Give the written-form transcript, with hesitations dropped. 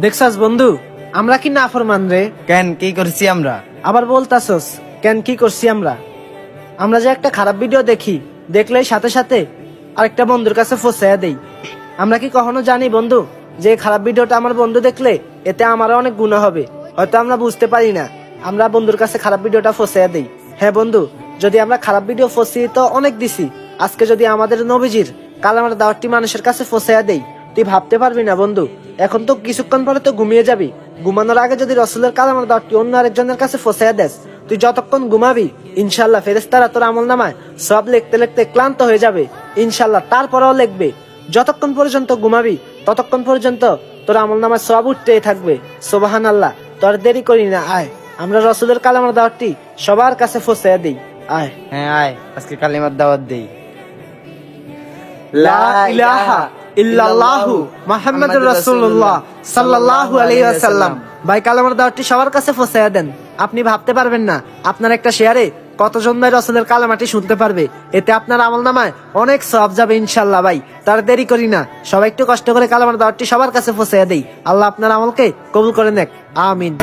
দেখছাস বন্ধু, আমরা কি নাফরমান রে? কেন কি করছি আমরা? আবার বলতাছস কেন কি করছি আমরা? আমরা যে একটা খারাপ ভিডিও দেখি, দেখলেই সাথে সাথে আরেকটা বন্ধুর কাছে ফসাইয়া দেই। আমরা কি কখনো জানি বন্ধু যে এই খারাপ ভিডিওটা আমার বন্ধু দেখলে এতে আমারও অনেক গুনাহ হবে? হয়তো আমরা বুঝতে পারি না, আমরা বন্ধুর কাছে খারাপ ভিডিওটা ফসাইয়া দেই। হ্যাঁ বন্ধু, যদি আমরা খারাপ ভিডিও ফসিয়ে তো অনেক দিছি, আজকে যদি আমাদের নবীজির কালামার দাওয়াতটি মানুষের কাছে ফসাইয়া দেই, তুই ভাবতে পারবি না বন্ধু। এখন তো কিছুক্ষণ পরে তো ঘুমিয়ে যাবি, ঘুমানোর আগে যদি রসুলের কালামার দাওয়াতটি অন্য আরেকজনের কাছে ফসাইয়া দেস, তুই যতক্ষণ ঘুমাবি ইনশাল্লাহ ফেরেশতারা তোর আমল নামায় সব লিখতে লিখতে ক্লান্ত হয়ে যাবে ইনশাল্লাহ। তারপরেও লিখবে, যতক্ষণ পর্যন্ত ঘুমাবি ততক্ষণ পর্যন্ত তোর আমল নামায় সব উঠতেই থাকবে। সুবহানাল্লাহ। তোর দেরি করি না, আয় আমরা রসুলের কালামার দাওয়াতটি সবার কাছে ফসাইয়া দিই। আয়। হ্যাঁ আয়, আজকে কালিমার দাওয়াত দেই। লা ইলাহা ইল্লাল্লাহু মুহাম্মাদুর রাসূলুল্লাহ সাল্লাল্লাহু আলাইহি ওয়াসাল্লাম। ভাই কালামার দাওয়াতটি সবার কাছে পৌঁছায়া দেন। আপনি ভাবতে পারবেন না আপনার একটা শেয়ারে কতজন ভাই রাসূলের কালামাটি শুনতে পারবে। এতে আপনার আমলনামায় অনেক সওয়াব যাবে ইনশাআল্লাহ। ভাই তার দেরি করি না, সবাই একটু কষ্ট করে কালামার দাওয়াতটি সবার কাছে পৌঁছায়া দেই। আল্লাহ আপনার আমলকে কবুল করে নেক, আমিন।